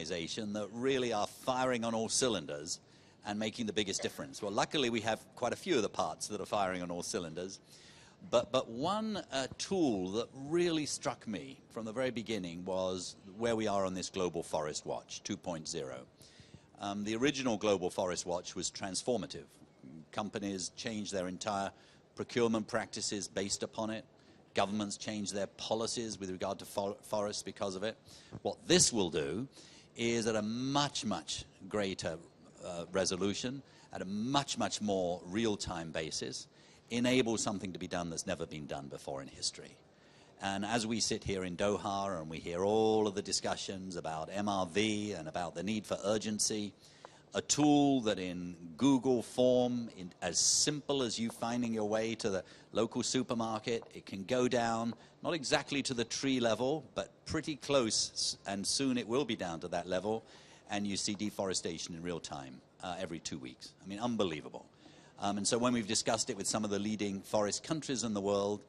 organization that really are firing on all cylinders and making the biggest difference. Well, luckily we have quite a few of the parts that are firing on all cylinders. But one tool that really struck me from the very beginning was where we are on this Global Forest Watch 2.0. The original Global Forest Watch was transformative. Companies changed their entire procurement practices based upon it. Governments changed their policies with regard to forests because of it. What this will do is at a much, much greater resolution, at a much, much more real-time basis, enable something to be done that's never been done before in history. And as we sit here in Doha and we hear all of the discussions about MRV and about the need for urgency, a tool that in Google form, as simple as you finding your way to the local supermarket, it can go down, not exactly to the tree level, but pretty close, and soon it will be down to that level, and you see deforestation in real time every 2 weeks. I mean, unbelievable. And so when we've discussed it with some of the leading forest countries in the world,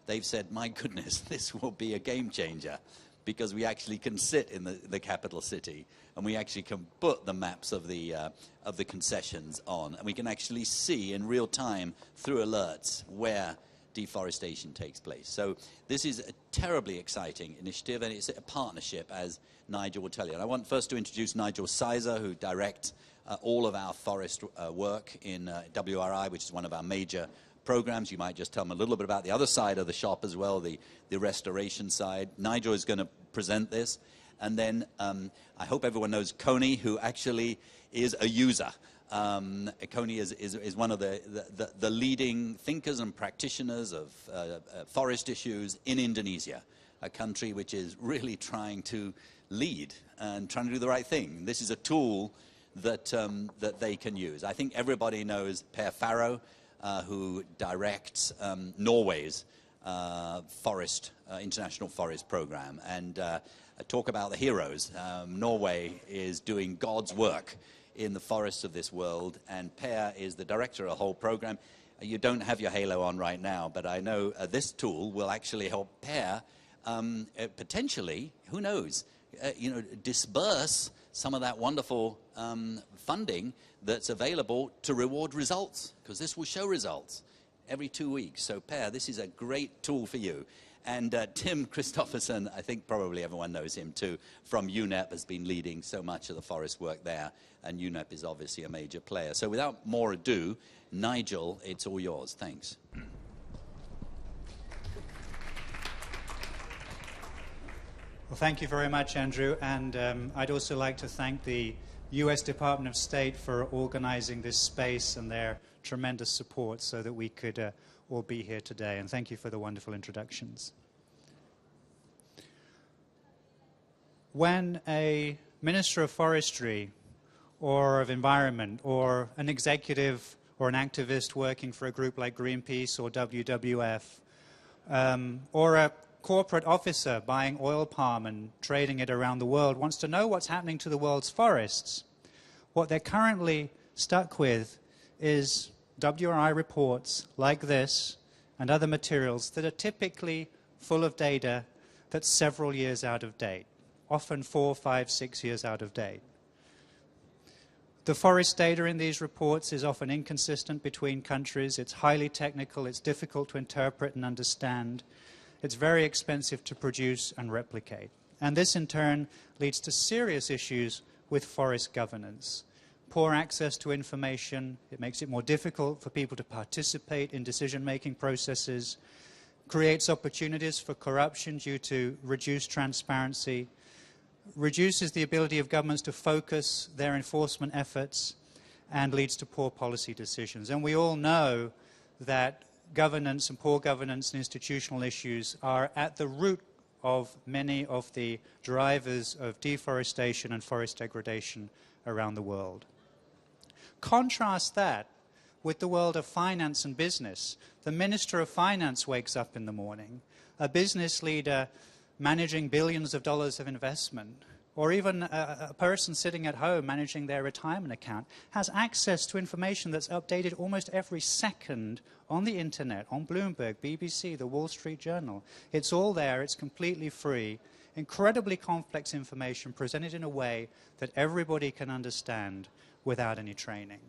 they've said, my goodness, this will be a game changer, because we actually can sit in the capital city and we actually can put the maps of the concessions on, and we can actually see in real time through alerts where deforestation takes place. So this is a terribly exciting initiative, and it's a partnership, as Nigel will tell you. And I want first to introduce Nigel Sizer, who directs all of our forest work in WRI, which is one of our major programs. You might just tell them a little bit about the other side of the shop as well, the restoration side. Nigel is going to present this. And then I hope everyone knows Coney, who actually is a user. Coney is one of the leading thinkers and practitioners of forest issues in Indonesia, a country which is really trying to lead and trying to do the right thing. This is a tool that they can use. I think everybody knows Per Farrow, who directs Norway's international forest program. And talk about the heroes. Norway is doing God's work in the forests of this world, and Per is the director of the whole program. You don't have your halo on right now, but I know this tool will actually help Per potentially, who knows, disperse some of that wonderful funding that's available to reward results, because this will show results every 2 weeks. So Per, this is a great tool for you. And Tim Christopherson, I think probably everyone knows him too, from UNEP, has been leading so much of the forest work there, and UNEP is obviously a major player. So without more ado, Nigel, it's all yours. Thanks. Well, thank you very much, Andrew, and I'd also like to thank the US Department of State for organizing this space and their tremendous support so that we could all be here today, and thank you for the wonderful introductions. When a Minister of Forestry or of Environment or an executive or an activist working for a group like Greenpeace or WWF or a corporate officer buying oil palm and trading it around the world wants to know what's happening to the world's forests, what they're currently stuck with is WRI reports like this and other materials that are typically full of data that's several years out of date, often 4, 5, 6 years out of date. The forest data in these reports is often inconsistent between countries. It's highly technical. It's difficult to interpret and understand. It's very expensive to produce and replicate. And this, in turn, leads to serious issues with forest governance. Poor access to information, it makes it more difficult for people to participate in decision-making processes, creates opportunities for corruption due to reduced transparency, reduces the ability of governments to focus their enforcement efforts, and leads to poor policy decisions. And we all know that governance and poor governance and institutional issues are at the root of many of the drivers of deforestation and forest degradation around the world. Contrast that with the world of finance and business. The Minister of Finance wakes up in the morning, a business leader managing billions of dollars of investment, or even a person sitting at home managing their retirement account, has access to information that's updated almost every second on the internet, on Bloomberg, BBC, the Wall Street Journal. It's all there, it's completely free, incredibly complex information presented in a way that everybody can understand without any training.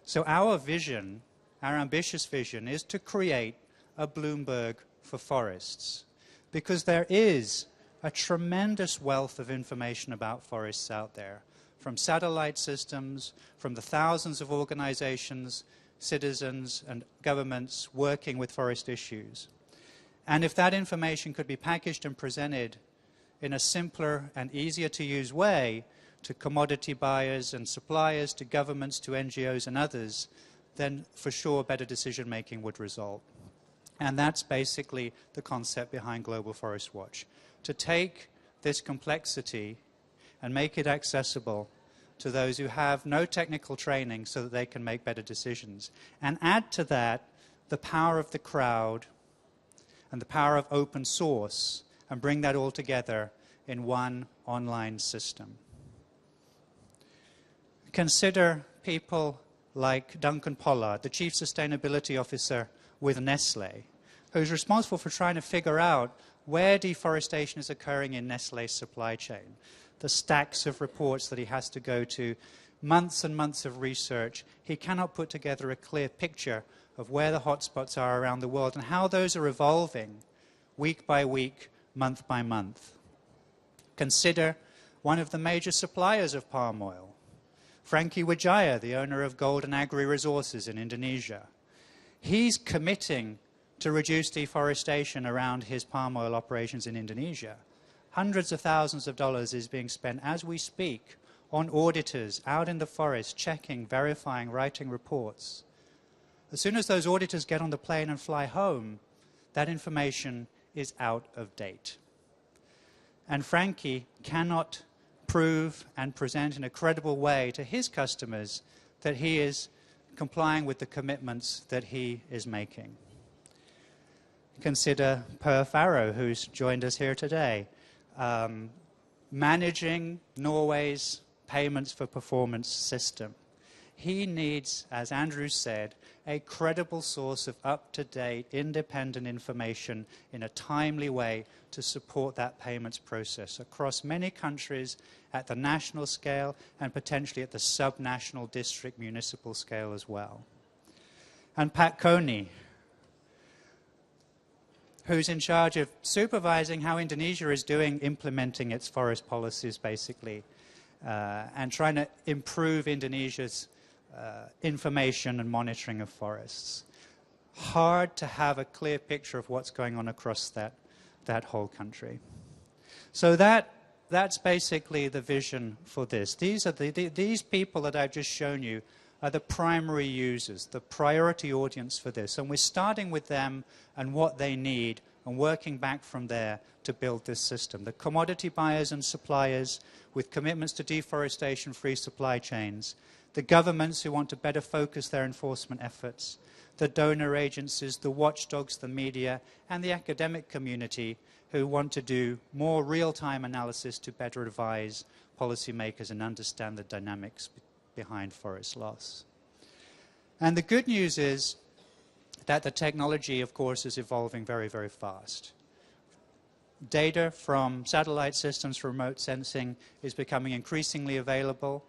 So our vision, our ambitious vision, is to create a Bloomberg for forests, because there is a tremendous wealth of information about forests out there, from satellite systems, from the thousands of organizations, citizens, and governments working with forest issues. And if that information could be packaged and presented in a simpler and easier to use way to commodity buyers and suppliers, to governments, to NGOs and others, then for sure better decision making would result. And that's basically the concept behind Global Forest Watch, to take this complexity and make it accessible to those who have no technical training so that they can make better decisions. And add to that the power of the crowd and the power of open source, and bring that all together in one online system. Consider people like Duncan Pollard, the Chief Sustainability Officer with Nestlé, who's responsible for trying to figure out where deforestation is occurring in Nestlé's supply chain. The stacks of reports that he has to go to, months and months of research. He cannot put together a clear picture of where the hotspots are around the world and how those are evolving week by week, month by month. Consider one of the major suppliers of palm oil, Frankie Wijaya, the owner of Golden Agri Resources in Indonesia. He's committing to reduce deforestation around his palm oil operations in Indonesia. Hundreds of thousands of dollars is being spent as we speak on auditors out in the forest, checking, verifying, writing reports. As soon as those auditors get on the plane and fly home, that information is out of date. And Frankie cannot prove and present in a credible way to his customers that he is complying with the commitments that he is making. Consider Per Farrow, who's joined us here today, managing Norway's payments for performance system. He needs, as Andrew said, a credible source of up-to-date, independent information in a timely way to support that payments process across many countries at the national scale and potentially at the sub-national district municipal scale as well. And Pat Coney, who's in charge of supervising how Indonesia is doing, implementing its forest policies, basically, and trying to improve Indonesia's information and monitoring of forests. Hard to have a clear picture of what's going on across that whole country. So that's basically the vision for this. These are these people that I've just shown you are the primary users, the priority audience for this. And we're starting with them and what they need and working back from there to build this system. The commodity buyers and suppliers with commitments to deforestation-free supply chains, the governments who want to better focus their enforcement efforts, the donor agencies, the watchdogs, the media, and the academic community who want to do more real-time analysis to better advise policymakers and understand the dynamics behind forest loss. And the good news is that the technology, of course, is evolving very, very fast. Data from satellite systems for remote sensing is becoming increasingly available.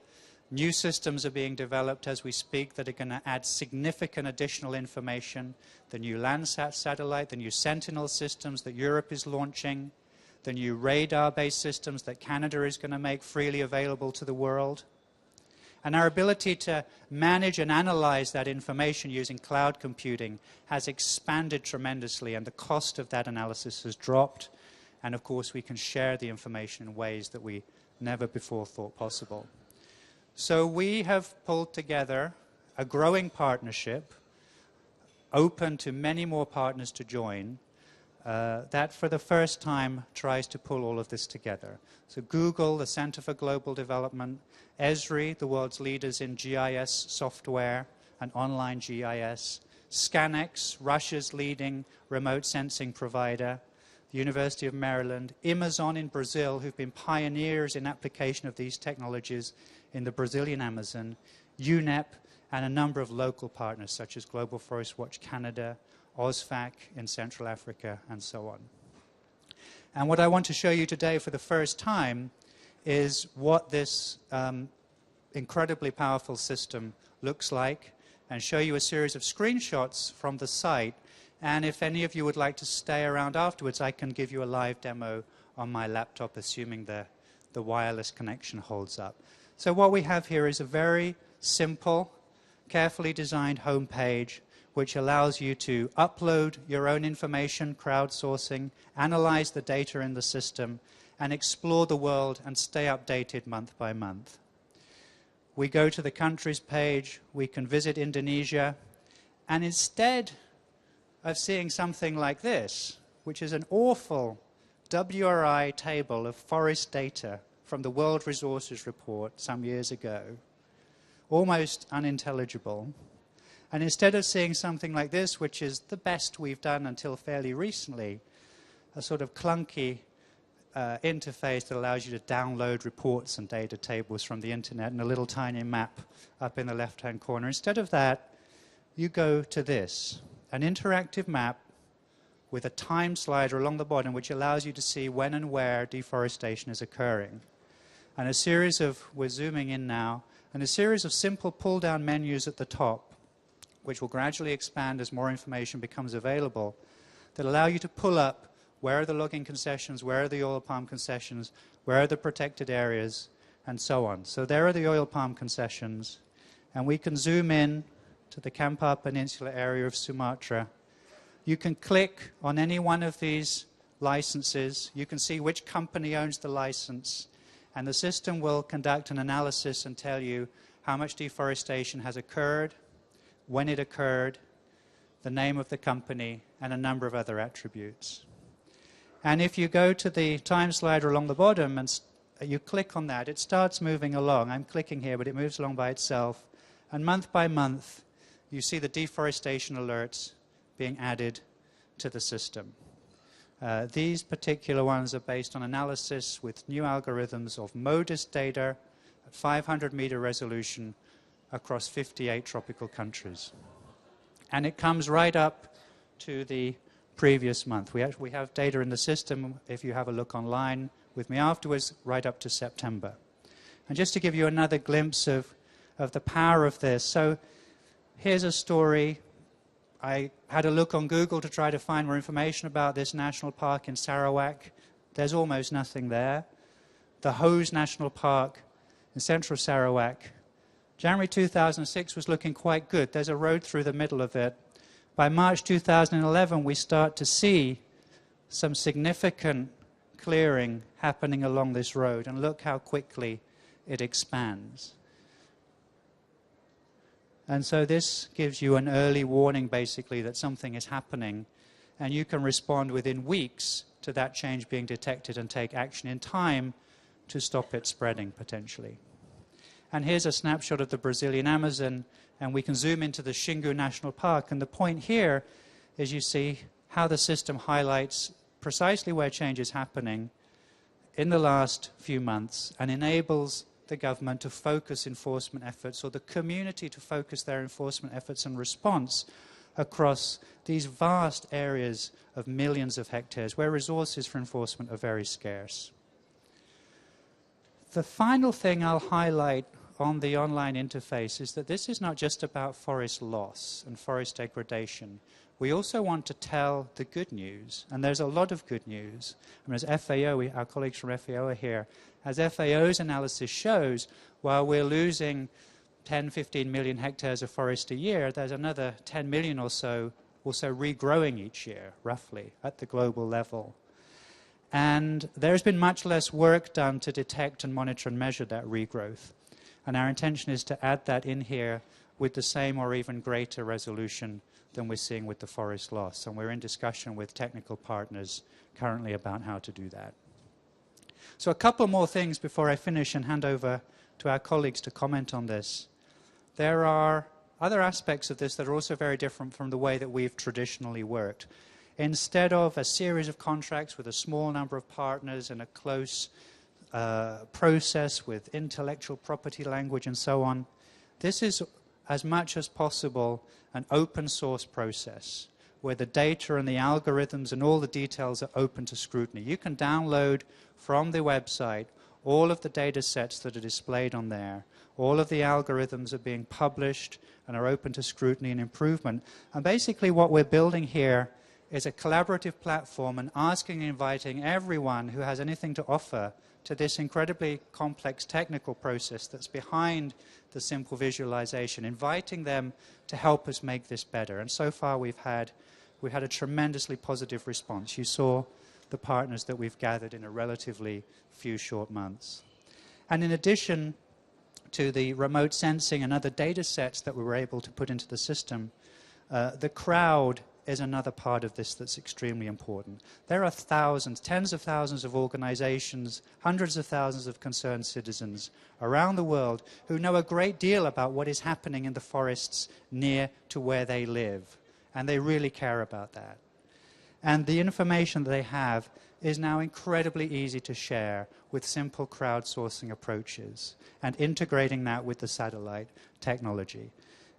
New systems are being developed as we speak that are going to add significant additional information. The new Landsat satellite, the new Sentinel systems that Europe is launching, the new radar-based systems that Canada is going to make freely available to the world. And our ability to manage and analyze that information using cloud computing has expanded tremendously, and the cost of that analysis has dropped. And of course, we can share the information in ways that we never before thought possible. So we have pulled together a growing partnership, open to many more partners to join, that for the first time tries to pull all of this together. So Google, the Center for Global Development, Esri, the world's leaders in GIS software and online GIS, Scanex, Russia's leading remote sensing provider, the University of Maryland, Amazon in Brazil, who've been pioneers in application of these technologies in the Brazilian Amazon, UNEP, and a number of local partners such as Global Forest Watch Canada, OSFAC in Central Africa, and so on. And what I want to show you today for the first time is what this incredibly powerful system looks like, and show you a series of screenshots from the site. And if any of you would like to stay around afterwards, I can give you a live demo on my laptop, assuming the wireless connection holds up. So what we have here is a very simple, carefully designed home page which allows you to upload your own information, crowdsourcing, analyze the data in the system, and explore the world and stay updated month by month. We go to the countries page, we can visit Indonesia, and instead of seeing something like this, which is an awful WRI table of forest data from the World Resources Report some years ago, almost unintelligible, and instead of seeing something like this, which is the best we've done until fairly recently, a sort of clunky interface that allows you to download reports and data tables from the internet and a little tiny map up in the left-hand corner. Instead of that, you go to this, an interactive map with a time slider along the bottom which allows you to see when and where deforestation is occurring. And a series of, we're zooming in now, and a series of simple pull-down menus at the top, which will gradually expand as more information becomes available, that allow you to pull up where are the logging concessions, where are the oil palm concessions, where are the protected areas, and so on. So there are the oil palm concessions, and we can zoom in to the Kampar Peninsula area of Sumatra. You can click on any one of these licenses. You can see which company owns the license, and the system will conduct an analysis and tell you how much deforestation has occurred, when it occurred, the name of the company, and a number of other attributes. And if you go to the time slider along the bottom and you click on that, it starts moving along. I'm clicking here, but it moves along by itself. And month by month, you see the deforestation alerts being added to the system. These particular ones are based on analysis with new algorithms of MODIS data at 500-meter resolution across 58 tropical countries. And it comes right up to the previous month. We have data in the system, if you have a look online with me afterwards, right up to September. And just to give you another glimpse of the power of this, so here's a story. I had a look on Google to try to find more information about this national park in Sarawak. There's almost nothing there. The Hose National Park in central Sarawak, January 2006 was looking quite good. There's a road through the middle of it. By March 2011, we start to see some significant clearing happening along this road, and look how quickly it expands. And so this gives you an early warning, basically, that something is happening, and you can respond within weeks to that change being detected and take action in time to stop it spreading, potentially. And here's a snapshot of the Brazilian Amazon, and we can zoom into the Xingu National Park. And the point here is you see how the system highlights precisely where change is happening in the last few months and enables the government to focus enforcement efforts, or the community to focus their enforcement efforts and response across these vast areas of millions of hectares where resources for enforcement are very scarce. The final thing I'll highlight on the online interface is that this is not just about forest loss and forest degradation. We also want to tell the good news, and there's a lot of good news. I mean, as FAO, our colleagues from FAO are here. As FAO's analysis shows, while we're losing 10, 15 million hectares of forest a year, there's another 10 million or so also regrowing each year, roughly, at the global level. And there's been much less work done to detect and monitor and measure that regrowth. And our intention is to add that in here with the same or even greater resolution than we're seeing with the forest loss. And we're in discussion with technical partners currently about how to do that. So a couple more things before I finish and hand over to our colleagues to comment on this. There are other aspects of this that are also very different from the way that we've traditionally worked. Instead of a series of contracts with a small number of partners and a close process with intellectual property language and so on, this is as much as possible an open source process where the data and the algorithms and all the details are open to scrutiny. You can download from the website all of the data sets that are displayed on there. All of the algorithms are being published and are open to scrutiny and improvement. And basically what we're building here is a collaborative platform and asking and inviting everyone who has anything to offer to this incredibly complex technical process that's behind the simple visualization, inviting them to help us make this better. And so far we've had a tremendously positive response. You saw the partners that we've gathered in a relatively few short months. And in addition to the remote sensing and other data sets that we were able to put into the system, the crowd is another part of this that's extremely important. There are thousands, tens of thousands of organizations, hundreds of thousands of concerned citizens around the world who know a great deal about what is happening in the forests near to where they live. And they really care about that. And the information that they have is now incredibly easy to share with simple crowdsourcing approaches and integrating that with the satellite technology.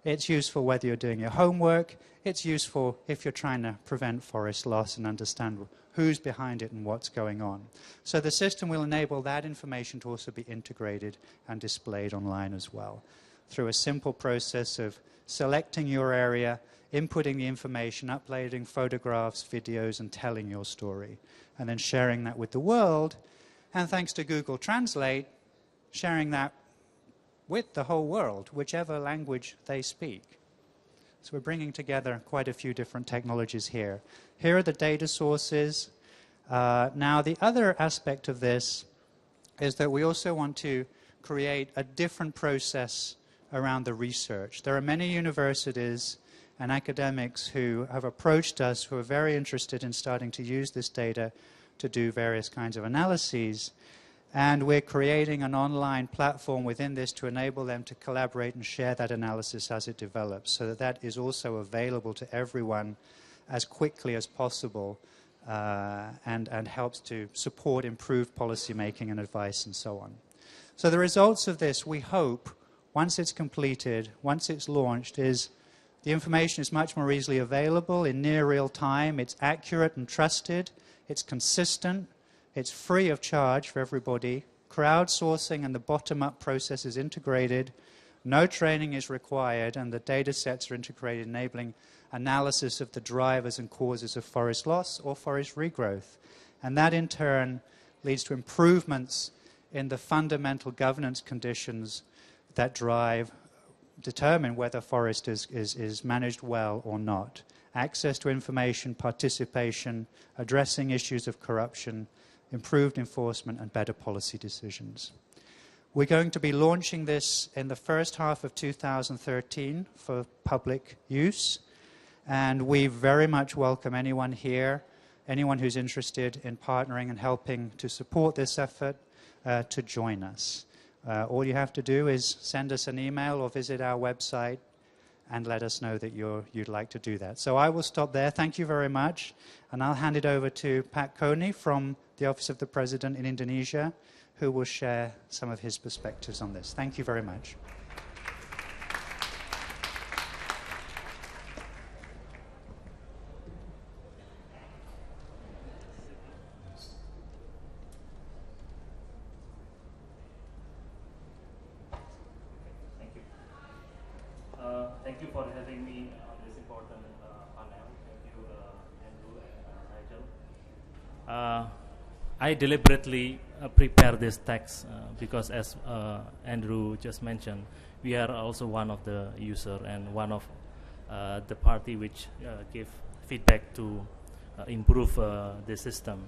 It's useful whether you're doing your homework. It's useful if you're trying to prevent forest loss and understand who's behind it and what's going on. So the system will enable that information to also be integrated and displayed online as well through a simple process of selecting your area, inputting the information, uploading photographs, videos, and telling your story, and then sharing that with the world. And thanks to Google Translate, sharing that with the whole world, whichever language they speak. So we're bringing together quite a few different technologies here. Here are the data sources. Now, the other aspect of this is that we also want to create a different process around the research. There are many universities and academics who have approached us who are very interested in starting to use this data to do various kinds of analyses. And we're creating an online platform within this to enable them to collaborate and share that analysis as it develops, so that that is also available to everyone as quickly as possible and helps to support improved policy making and advice and so on. So the results of this, we hope, once it's completed, once it's launched, is the information is much more easily available in near real time. It's accurate and trusted. It's consistent. It's free of charge for everybody. Crowdsourcing and the bottom-up process is integrated. No training is required, and the data sets are integrated, enabling analysis of the drivers and causes of forest loss or forest regrowth. And that, in turn, leads to improvements in the fundamental governance conditions that determine whether forest is managed well or not. Access to information, participation, addressing issues of corruption, improved enforcement, and better policy decisions. We're going to be launching this in the first half of 2013 for public use, and we very much welcome anyone here, anyone who's interested in partnering and helping to support this effort, to join us. All you have to do is send us an email or visit our website and let us know that you'd like to do that. So I will stop there. Thank you very much. And I'll hand it over to Pak Koni from the Office of the President in Indonesia, who will share some of his perspectives on this. Thank you very much. Thank you for having me on this important panel. Thank you, Andrew and Nigel. I deliberately prepared this text because, as Andrew just mentioned, we are also one of the user and one of the party which give feedback to improve the system.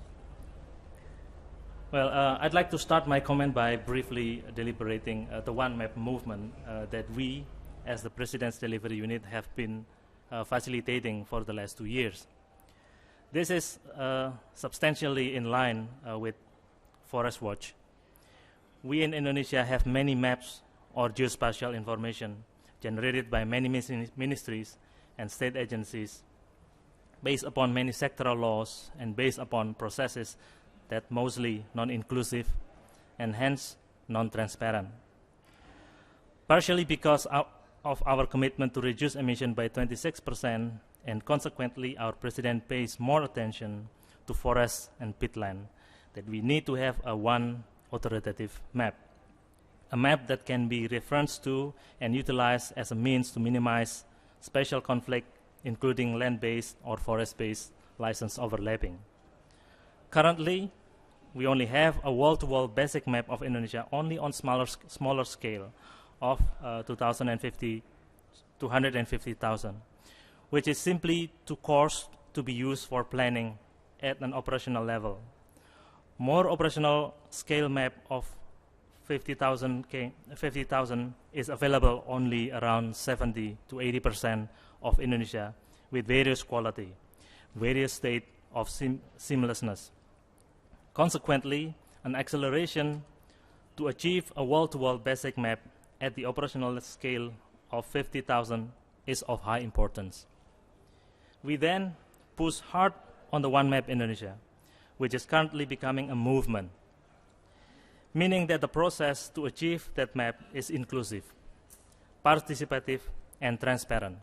Well, I'd like to start my comment by briefly deliberating the One Map movement that we, as the President's Delivery Unit, have been facilitating for the last 2 years. This is substantially in line with Forest Watch. We in Indonesia have many maps or geospatial information generated by many ministries and state agencies based upon many sectoral laws and based upon processes that mostly non-inclusive and hence non-transparent. Partially because of our commitment to reduce emission by 26% and consequently our president pays more attention to forests and peatland, that we need to have a one authoritative map. A map that can be referenced to and utilized as a means to minimize spatial conflict, including land-based or forest-based license overlapping. Currently, we only have a wall-to-wall basic map of Indonesia only on smaller scale of 250,000, which is simply too coarse to be used for planning at an operational level. More operational scale map of 50,000 is available only around 70 to 80% of Indonesia with various quality, various state of seamlessness. Consequently, an acceleration to achieve a wall-to-wall basic map at the operational scale of 50,000 is of high importance. We then push hard on the One Map Indonesia, which is currently becoming a movement, meaning that the process to achieve that map is inclusive, participative, and transparent.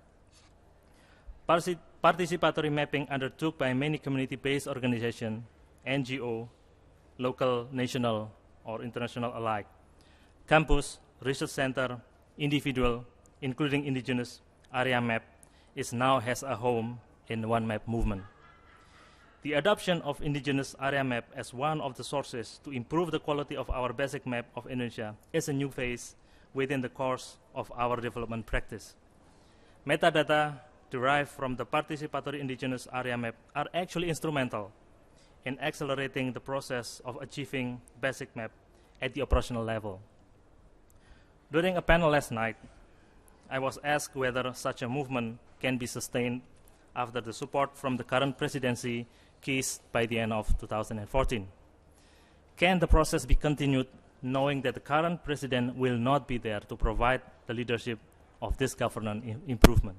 Participatory mapping undertook by many community-based organizations, NGO, local, national, or international alike, campus, research center, individual, including indigenous area map, is now has a home in One Map movement. The adoption of indigenous area map as one of the sources to improve the quality of our basic map of Indonesia is a new phase within the course of our development practice. Metadata derived from the participatory indigenous area map are actually instrumental in accelerating the process of achieving basic map at the operational level. During a panel last night, I was asked whether such a movement can be sustained after the support from the current presidency ceased by the end of 2014. Can the process be continued knowing that the current president will not be there to provide the leadership of this governance improvement?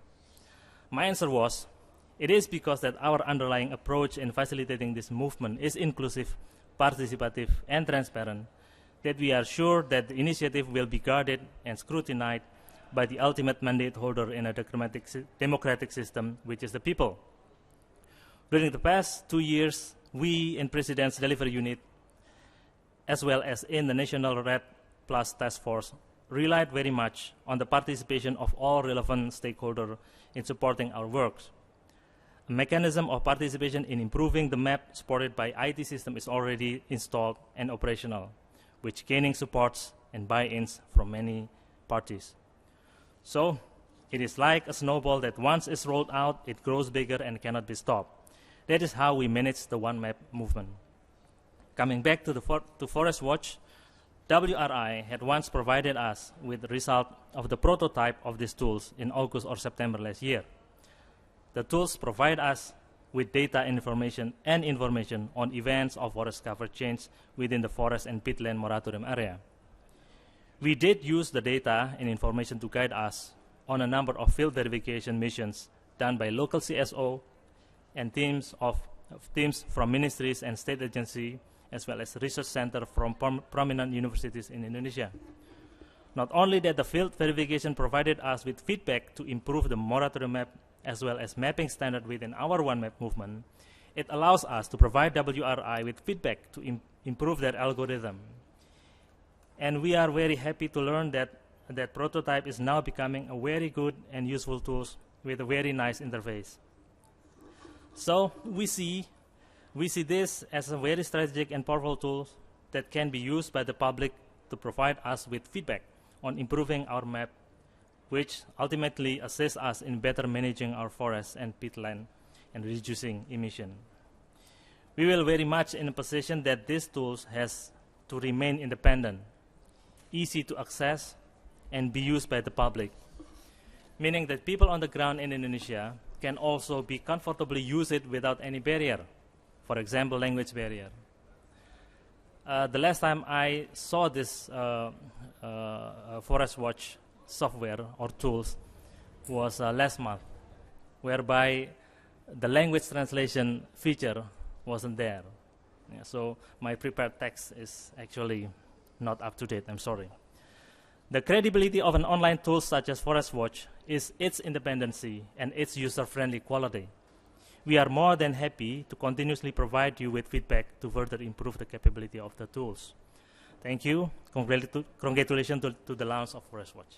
My answer was, it is because that our underlying approach in facilitating this movement is inclusive, participative, and transparent, that we are sure that the initiative will be guarded and scrutinized by the ultimate mandate holder in a democratic system, which is the people. During the past 2 years, we in President's Delivery Unit, as well as in the National Red Plus Task Force, relied very much on the participation of all relevant stakeholders in supporting our works. A mechanism of participation in improving the map supported by IT system is already installed and operational, which gaining supports and buy-ins from many parties. So, it is like a snowball that once it's rolled out, it grows bigger and cannot be stopped. That is how we manage the One Map movement. Coming back to Forest Watch, WRI had once provided us with the result of the prototype of these tools in August or September last year. The tools provide us with data and information on events of forest cover change within the forest and peatland moratorium area. We did use the data and information to guide us on a number of field verification missions done by local CSO and teams from ministries and state agencies, as well as research center from prominent universities in Indonesia. Not only that the field verification provided us with feedback to improve the moratorium map as well as mapping standard within our One Map movement, it allows us to provide WRI with feedback to improve their algorithm. And we are very happy to learn that that prototype is now becoming a very good and useful tool with a very nice interface. So we see this as a very strategic and powerful tool that can be used by the public to provide us with feedback on improving our map, which ultimately assists us in better managing our forests and peatland and reducing emission. We will very much in a position that these tools has to remain independent, easy to access, and be used by the public, meaning that people on the ground in Indonesia can also be comfortably use it without any barrier, for example, language barrier. The last time I saw this Forest Watch software or tools was last month, whereby the language translation feature wasn't there. Yeah, so my prepared text is actually not up to date, I'm sorry. The credibility of an online tool such as Forest Watch is its independency and its user-friendly quality. We are more than happy to continuously provide you with feedback to further improve the capability of the tools. Thank you. Congratulations to the launch of Forest Watch.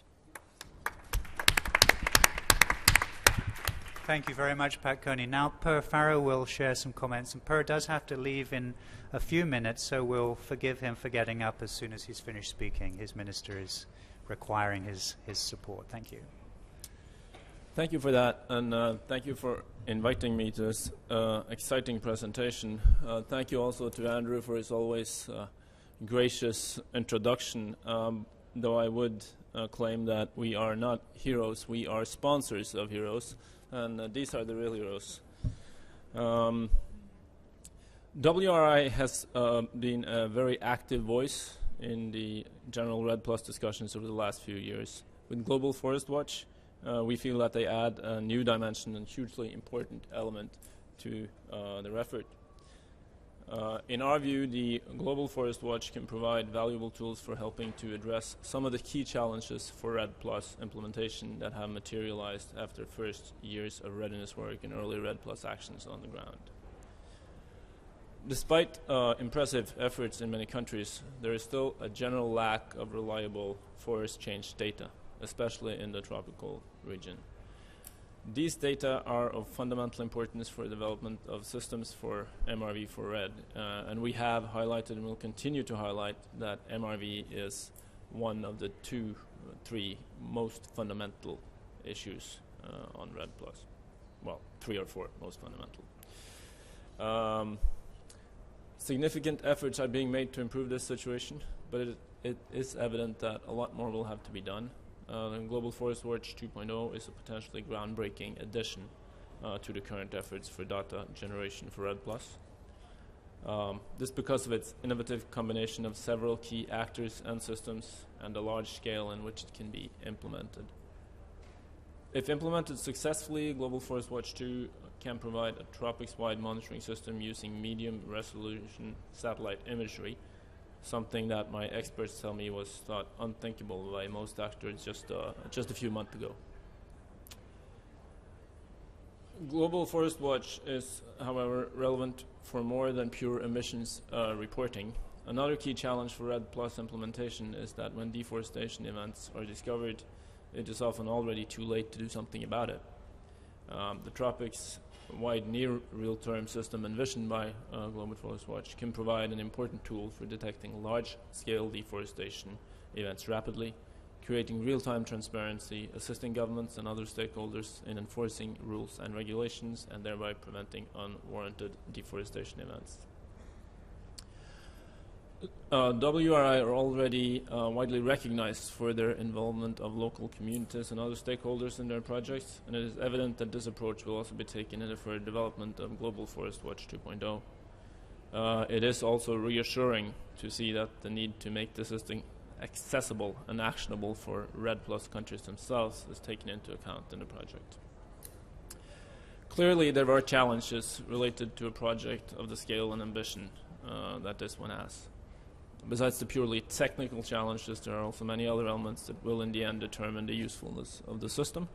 Thank you very much, Pat Kearney. Now, Per Farrow will share some comments, and Per does have to leave in a few minutes, so we'll forgive him for getting up as soon as he's finished speaking. His minister is requiring his support. Thank you. Thank you for that, and thank you for inviting me to this exciting presentation. Thank you also to Andrew for his always gracious introduction, though I would claim that we are not heroes, we are sponsors of heroes, and these are the real heroes. WRI has been a very active voice in the general REDD+ discussions over the last few years. With Global Forest Watch, we feel that they add a new dimension and hugely important element to their effort. In our view, the Global Forest Watch can provide valuable tools for helping to address some of the key challenges for REDD+ implementation that have materialized after first years of readiness work and early REDD+ actions on the ground. Despite impressive efforts in many countries, there is still a general lack of reliable forest change data, especially in the tropical region. These data are of fundamental importance for the development of systems for MRV for REDD, and we have highlighted and will continue to highlight that MRV is one of the three most fundamental issues on REDD+. Well, 3 or 4 most fundamental. Significant efforts are being made to improve this situation, but it is evident that a lot more will have to be done. Global Forest Watch 2.0 is a potentially groundbreaking addition to the current efforts for data generation for REDD+. This because of its innovative combination of several key actors and systems and the large scale in which it can be implemented. If implemented successfully, Global Forest Watch 2 can provide a tropics-wide monitoring system using medium-resolution satellite imagery, something that my experts tell me was thought unthinkable by most actors just a few months ago. Global Forest Watch is, however, relevant for more than pure emissions reporting. Another key challenge for REDD+ implementation is that when deforestation events are discovered, it is often already too late to do something about it. The tropics-wide near real-term system envisioned by Global Forest Watch can provide an important tool for detecting large-scale deforestation events rapidly, creating real-time transparency, assisting governments and other stakeholders in enforcing rules and regulations, and thereby preventing unwarranted deforestation events. WRI are already widely recognized for their involvement of local communities and other stakeholders in their projects, and it is evident that this approach will also be taken in the further development of Global Forest Watch 2.0. It is also reassuring to see that the need to make the system accessible and actionable for REDD+ countries themselves is taken into account in the project. Clearly, there are challenges related to a project of the scale and ambition that this one has. Besides the purely technical challenges, there are also many other elements that will in the end determine the usefulness of the system.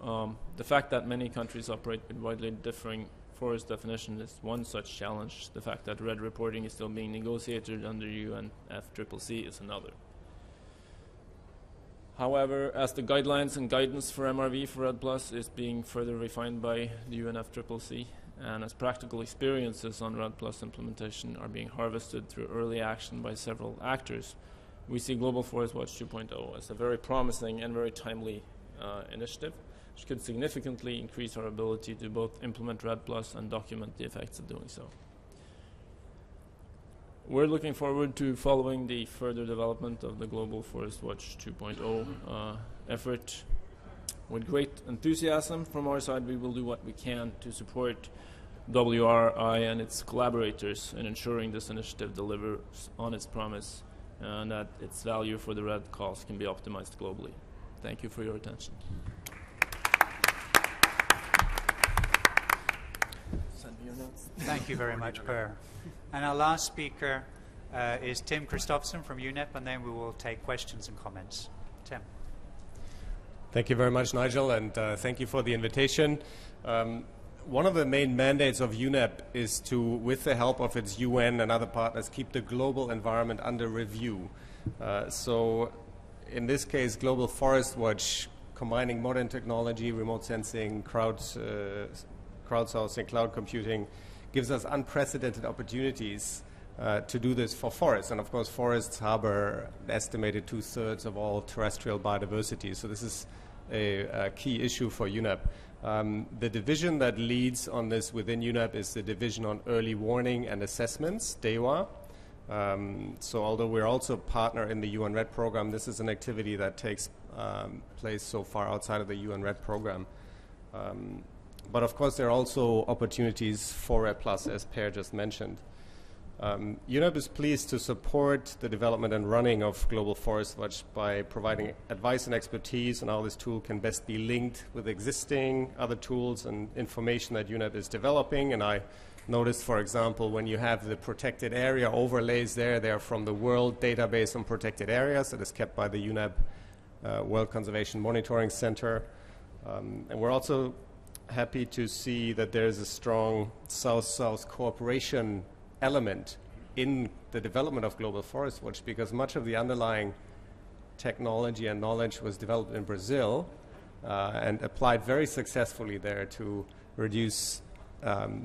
The fact that many countries operate with widely differing forest definition is one such challenge. The fact that REDD reporting is still being negotiated under UNFCCC is another. However, as the guidelines and guidance for MRV for REDD+ is being further refined by the UNFCCC, and as practical experiences on REDD+ implementation are being harvested through early action by several actors, we see Global Forest Watch 2.0 as a very promising and very timely initiative, which could significantly increase our ability to both implement REDD+ and document the effects of doing so. We're looking forward to following the further development of the Global Forest Watch 2.0 effort. With great enthusiasm from our side, we will do what we can to support WRI and its collaborators in ensuring this initiative delivers on its promise and that its value for the REDD cause can be optimized globally. Thank you for your attention. Thank you very much, Per. And our last speaker is Tim Christofferson from UNEP, and then we will take questions and comments. Tim. Thank you very much, Nigel, and thank you for the invitation. One of the main mandates of UNEP is to, with the help of its UN and other partners, keep the global environment under review. So in this case, Global Forest Watch, combining modern technology, remote sensing, crowdsourcing, cloud computing, gives us unprecedented opportunities to do this for forests. And of course, forests harbor an estimated 2/3 of all terrestrial biodiversity. So this is a key issue for UNEP. The division that leads on this within UNEP is the Division on Early Warning and Assessments, DEWA. So although we're also a partner in the UN RED program, this is an activity that takes place so far outside of the UN RED program. But of course, there are also opportunities for RED Plus, as Per just mentioned. UNEP is pleased to support the development and running of Global Forest Watch by providing advice and expertise on how this tool can best be linked with existing other tools and information that UNEP is developing. And I noticed, for example, when you have the protected area overlays there, they're from the World Database on Protected Areas that is kept by the UNEP World Conservation Monitoring Center. And we're also happy to see that there's a strong South-South cooperation element in the development of Global Forest Watch, because much of the underlying technology and knowledge was developed in Brazil and applied very successfully there to reduce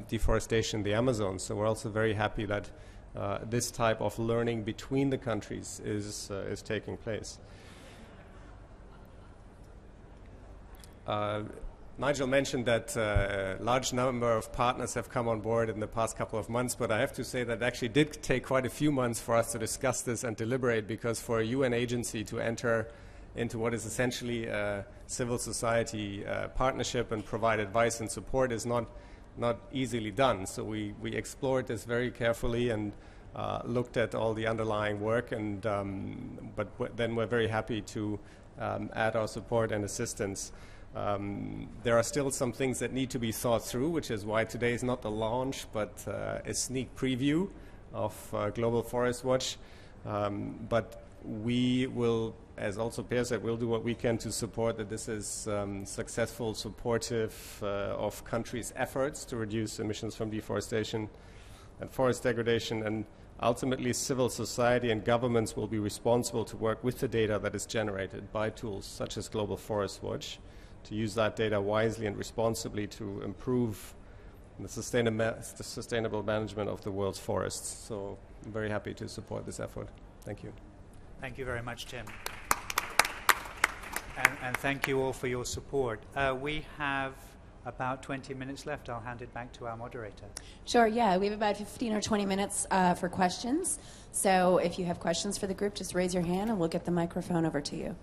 deforestation in the Amazon. So we're also very happy that this type of learning between the countries is taking place. Nigel mentioned that a large number of partners have come on board in the past couple of months, but I have to say that it actually did take quite a few months for us to discuss this and deliberate, because for a UN agency to enter into what is essentially a civil society partnership and provide advice and support is not easily done. So we explored this very carefully and looked at all the underlying work, and but then we're very happy to add our support and assistance. There are still some things that need to be thought through, which is why today is not the launch, but a sneak preview of Global Forest Watch. But we will, as also Per said, we'll do what we can to support that this is successful, supportive of countries' efforts to reduce emissions from deforestation and forest degradation. And ultimately, civil society and governments will be responsible to work with the data that is generated by tools such as Global Forest Watch, to use that data wisely and responsibly to improve the sustainable management of the world's forests. So I'm very happy to support this effort. Thank you. Thank you very much, Tim. And thank you all for your support. We have about 20 minutes left. I'll hand it back to our moderator. Sure, yeah. We have about 15 or 20 minutes for questions. So if you have questions for the group, just raise your hand and we'll get the microphone over to you.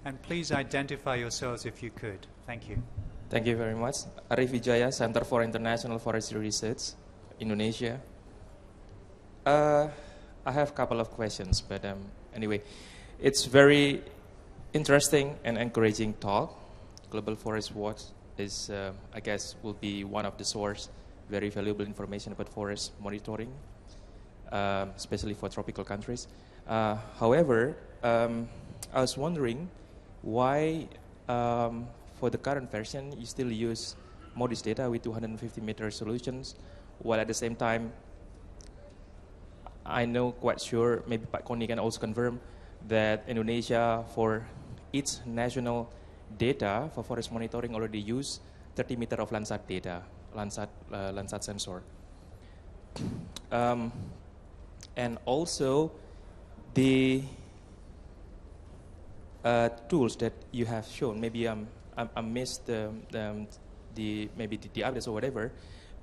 And please identify yourselves if you could. Thank you. Thank you very much. Arif Wijaya, Center for International Forestry Research, Indonesia. I have a couple of questions, but anyway, it's very interesting and encouraging talk. Global Forest Watch is, I guess, will be one of the source, very valuable information about forest monitoring, especially for tropical countries. However, I was wondering, why, for the current version, you still use MODIS data with 250-meter solutions, while at the same time, I know quite sure, maybe Pak Koni can also confirm, that Indonesia, for its national data for forest monitoring, already use 30-meter of Landsat data, Landsat sensor. And also, the tools that you have shown, maybe I missed maybe the updates or whatever,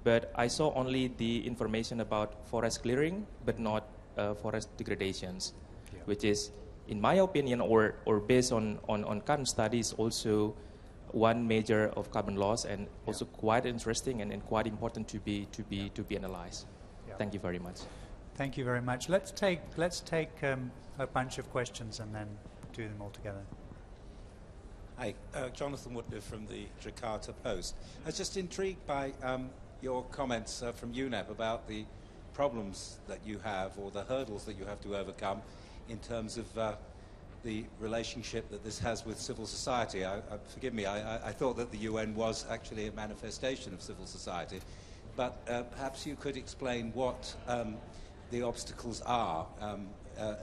but I saw only the information about forest clearing, but not forest degradations, yeah. Which is, in my opinion, or based on current studies, also one measure of carbon loss, and also quite interesting and quite important to be analyzed. Yeah. Thank you very much. Thank you very much. Let's take a bunch of questions and then do them all together. Hi, Jonathan Woodley from the Jakarta Post. I was just intrigued by your comments from UNEP about the problems that you have, or the hurdles that you have to overcome in terms of the relationship that this has with civil society. Forgive me, I thought that the UN was actually a manifestation of civil society, but perhaps you could explain what the obstacles are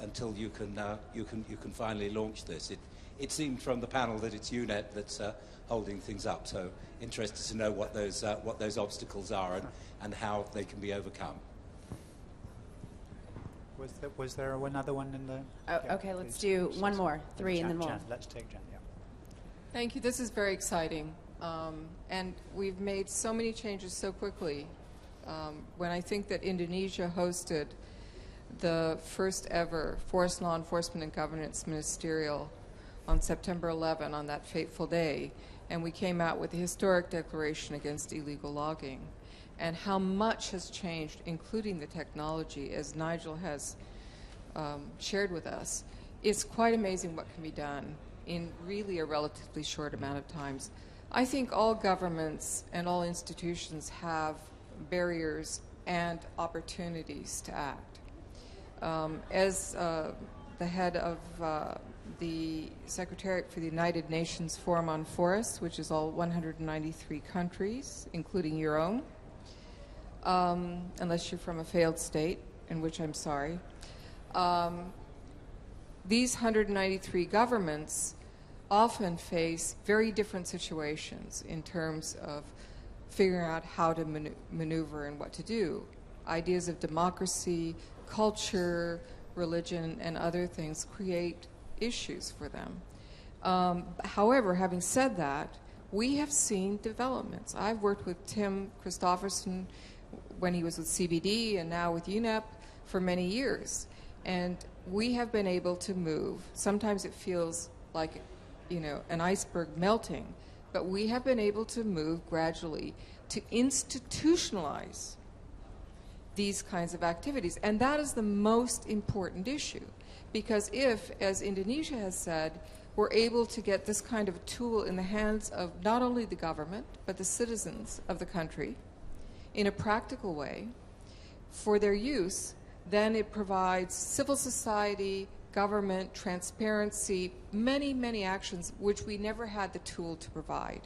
until you can finally launch this. It seemed from the panel that it's UNEP that's holding things up, so interested to know what those obstacles are and how they can be overcome. Was there another one in the... Oh, okay, let's do one more, three, and then we'll... Let's take Jan, yeah. Thank you. This is very exciting. And we've made so many changes so quickly. When I think that Indonesia hosted the first ever Forest Law Enforcement and Governance Ministerial on September 11, on that fateful day, and we came out with a historic declaration against illegal logging, and how much has changed, including the technology, as Nigel has shared with us. It's quite amazing what can be done in really a relatively short amount of times. I think all governments and all institutions have barriers and opportunities to act. As the head of the Secretariat for the United Nations Forum on Forests, which is all 193 countries, including your own, unless you're from a failed state, in which I'm sorry. These 193 governments often face very different situations in terms of figuring out how to maneuver and what to do. Ideas of democracy, culture, religion, and other things create issues for them. However, having said that, we have seen developments. I've worked with Tim Christofferson when he was with CBD and now with UNEP for many years. And we have been able to move. Sometimes it feels like, an iceberg melting, but we have been able to move gradually to institutionalize these kinds of activities. And that is the most important issue. Because if, as Indonesia has said, we're able to get this kind of a tool in the hands of not only the government, but the citizens of the country in a practical way for their use, then it provides civil society, government, transparency, many, many actions which we never had the tool to provide.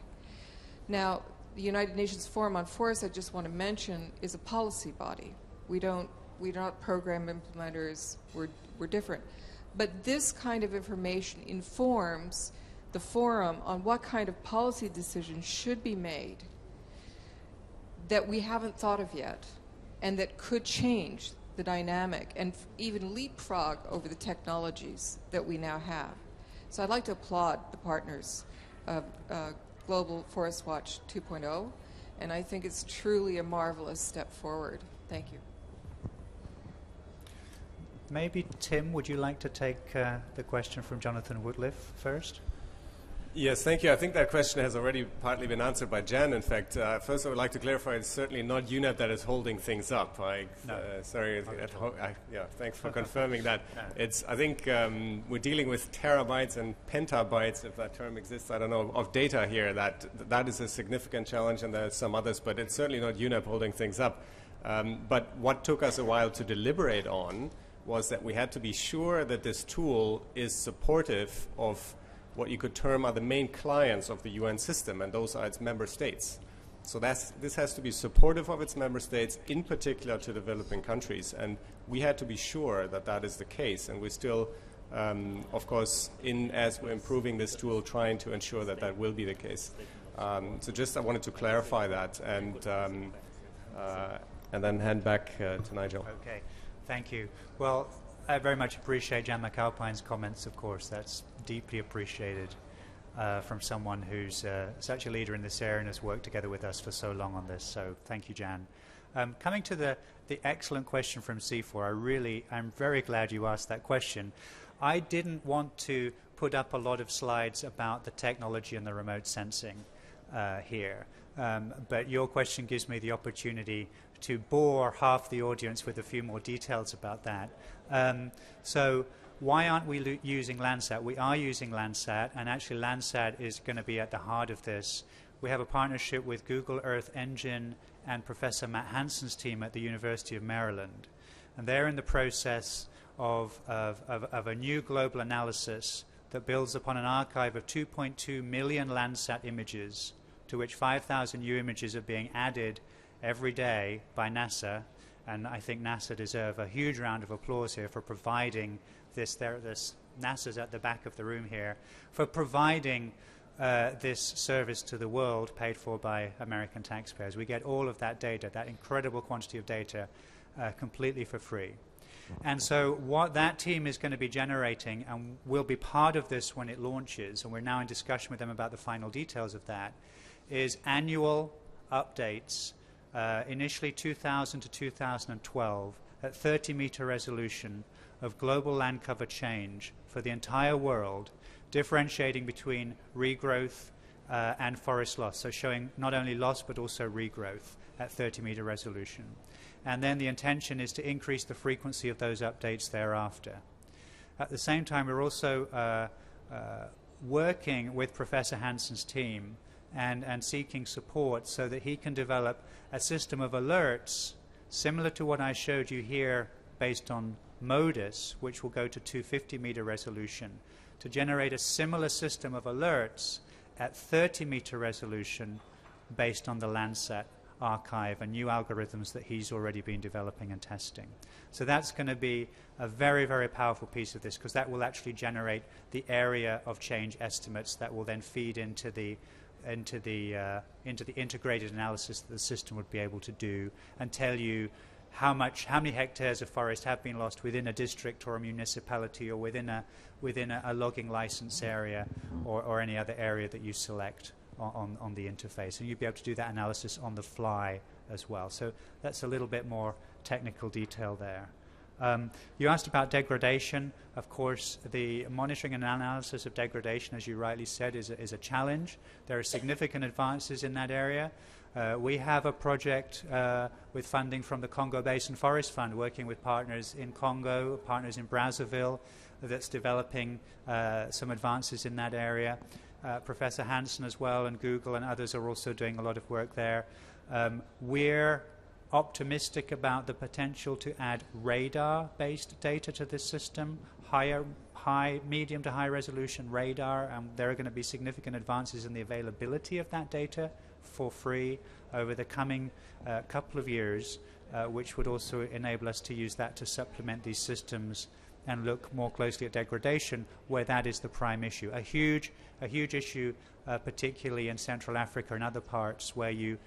Now, the United Nations Forum on Forests, I just want to mention, is a policy body. We're not program implementers, we're different. But this kind of information informs the forum on what kind of policy decisions should be made that we haven't thought of yet, and that could change the dynamic and even leapfrog over the technologies that we now have. So I'd like to applaud the partners of Global Forest Watch 2.0, and I think it's truly a marvelous step forward. Thank you. Maybe, Tim, would you like to take the question from Jonathan Woodliff first? Yes, thank you. I think that question has already partly been answered by Jan, in fact. First, I would like to clarify it's certainly not UNEP that is holding things up. Sorry, thanks for confirming that. I think we're dealing with terabytes and petabytes, if that term exists, I don't know, of data here. That is a significant challenge, and there are some others, but it's certainly not UNEP holding things up. But what took us a while to deliberate on was that we had to be sure that this tool is supportive of what you could term are the main clients of the UN system, and those are its member states. So this has to be supportive of its member states, in particular to developing countries, and we had to be sure that that is the case, and we're still, of course, as we're improving this tool, trying to ensure that that will be the case. So just I wanted to clarify that, and then hand back to Nigel. Okay, thank you. Well, I very much appreciate Jan McAlpine's comments, of course. That's deeply appreciated from someone who's such a leader in this area and has worked together with us for so long on this. So thank you, Jan. Coming to the excellent question from C4, I'm very glad you asked that question. I didn't want to put up a lot of slides about the technology and the remote sensing. here. But your question gives me the opportunity to bore half the audience with a few more details about that. So why aren't we using Landsat? We are using Landsat, and actually Landsat is going to be at the heart of this. We have a partnership with Google Earth Engine and Professor Matt Hansen's team at the University of Maryland. And they're in the process of a new global analysis that builds upon an archive of 2.2 million Landsat images, to which 5,000 new images are being added every day by NASA. And I think NASA deserve a huge round of applause here for providing this. NASA's at the back of the room here, for providing this service to the world, paid for by American taxpayers. We get all of that data, that incredible quantity of data, completely for free. And so what that team is going to be generating, and will be part of this when it launches, and we're now in discussion with them about the final details of that, is annual updates, initially 2000 to 2012, at 30-meter resolution of global land cover change for the entire world, differentiating between regrowth and forest loss, so showing not only loss but also regrowth at 30-meter resolution. And then the intention is to increase the frequency of those updates thereafter. At the same time, we're also working with Professor Hansen's team and seeking support so that he can develop a system of alerts similar to what I showed you here based on MODIS, which will go to 250-meter resolution, to generate a similar system of alerts at 30-meter resolution based on the Landsat archive and new algorithms that he's already been developing and testing. So that's going to be a very, very powerful piece of this, because that will actually generate the area of change estimates that will then feed into the integrated analysis that the system would be able to do, and tell you how many hectares of forest have been lost within a district or a municipality, or within a logging license area, or any other area that you select on the interface. And you'd be able to do that analysis on the fly as well. So that's a little bit more technical detail there. You asked about degradation. Of course, the monitoring and analysis of degradation, as you rightly said, is a challenge. There are significant advances in that area. We have a project with funding from the Congo Basin Forest Fund, working with partners in Congo, partners in Brazzaville, that's developing some advances in that area. Professor Hansen as well, and Google and others are also doing a lot of work there. We're optimistic about the potential to add radar-based data to this system, medium to high resolution radar, and there are going to be significant advances in the availability of that data for free over the coming couple of years, which would also enable us to use that to supplement these systems and look more closely at degradation, where that is the prime issue. A huge issue, particularly in Central Africa and other parts, where you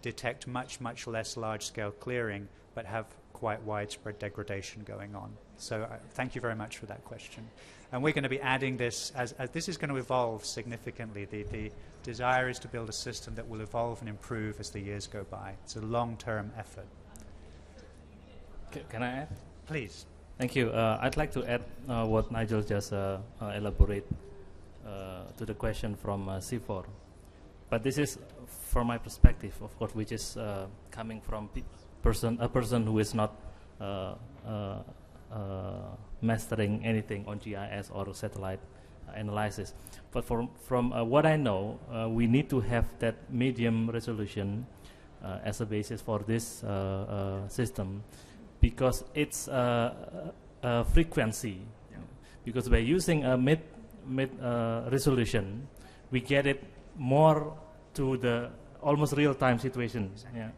detect much less large-scale clearing, but have quite widespread degradation going on. So thank you very much for that question. And we're going to be adding this, as this is going to evolve significantly. The desire is to build a system that will evolve and improve as the years go by. It's a long-term effort. Can I add? Please. Thank you. I'd like to add what Nigel just elaborate to the question from C4. But this is from my perspective, of course, which is coming from a person who is not mastering anything on GIS or satellite analysis. But from what I know, we need to have that medium resolution as a basis for this system, because it's a frequency. Yeah. Because by using a mid resolution, we get it more to the almost real-time situation. Exactly. Yeah.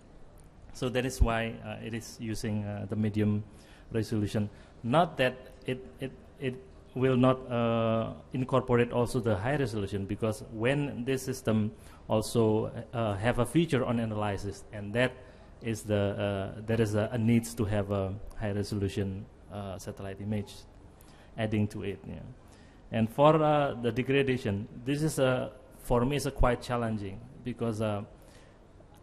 So that is why it is using the medium resolution. Not that it will not incorporate also the high resolution, because when this system also have a feature on analysis, and that is there is a need to have a high resolution satellite image adding to it. Yeah. And for the degradation, this is for me is quite challenging, because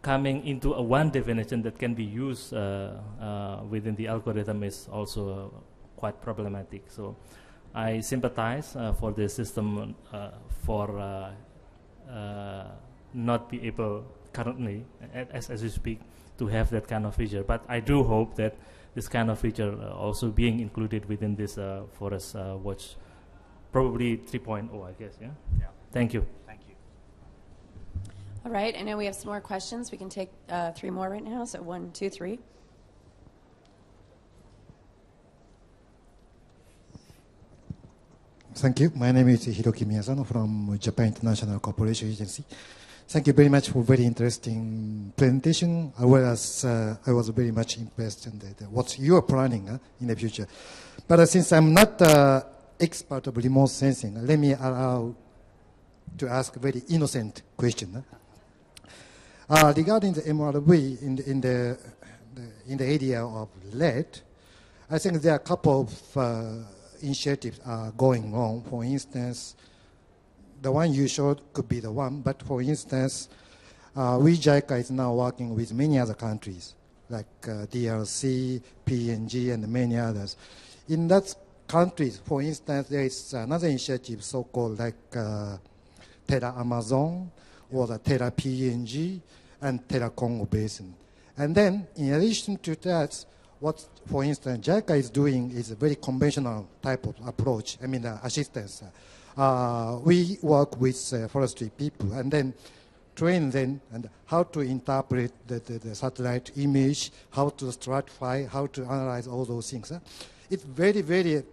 coming into a one definition that can be used within the algorithm is also quite problematic. So I sympathize for the system for not be able currently, as we speak, to have that kind of feature. But I do hope that this kind of feature also being included within this Forest Watch, probably 3.0, I guess. Yeah. Thank you. Thank you. All right, I know we have some more questions. We can take 3 more right now. So 1, 2, 3. Thank you. My name is Hiroki Miyazano from Japan International Cooperation Agency. Thank you very much for very interesting presentation, as well as I was very much impressed in what you are planning in the future. But since I'm not expert of remote sensing, let me allow to ask a very innocent question. Regarding the MRV in the area of lead, I think there are a couple of initiatives are going on. For instance, the one you showed could be the one, but for instance, we JICA is now working with many other countries, like DRC, PNG, and many others. In that countries, for instance, there is another initiative so-called like Terra Amazon or the Terra PNG and Terra Congo Basin. And then, in addition to that, what, for instance, JICA is doing is a very conventional type of approach, I mean, assistance. We work with forestry people and then train them and how to interpret the satellite image, how to stratify, how to analyze all those things. It's very, very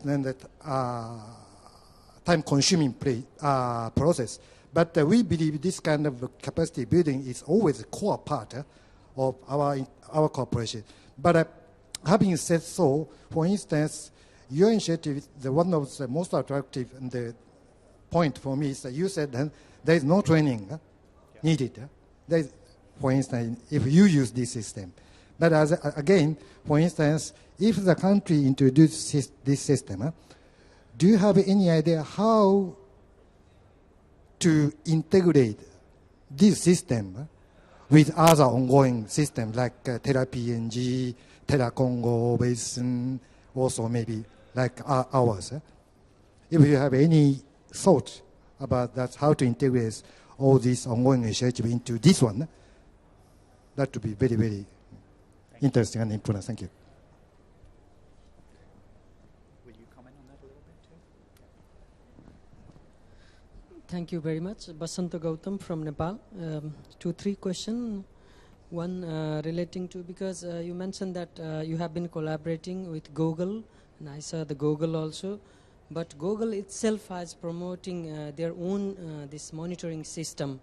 time-consuming process. But we believe this kind of capacity building is always a core part of our cooperation. But having said so, for instance, your initiative, one of the most attractive and the point for me is that you said that there is no training needed. For instance, if you use this system. But again, for instance, if the country introduces this system, do you have any idea how to integrate this system with other ongoing systems like Terra PNG, Terra Congo Basin, also maybe like ours? If you have any thought about that, how to integrate all these ongoing initiatives into this one, that would be very, very interesting and important. Thank you. Will you comment on that a little bit too? Thank you very much. Basanta Gautam from Nepal. 2-3 questions. One relating to, because you mentioned that you have been collaborating with Google, and I saw the Google also. But Google itself is promoting their own this monitoring system.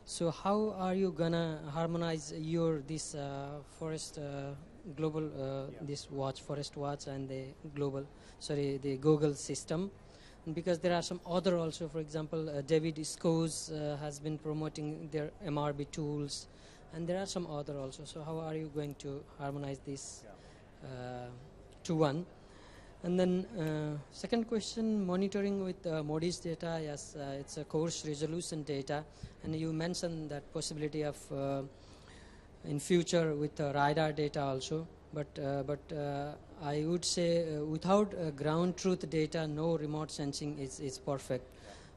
So how are you gonna harmonize this forest global this forest watch and the the Google system? And because there are some other also, for example, David Schoes has been promoting their MRB tools, and there are some other also. So how are you going to harmonize this to one? And then second question, monitoring with MODIS data, yes, it's a coarse resolution data, and you mentioned that possibility of in future with radar data also, but I would say without ground truth data, no remote sensing is perfect.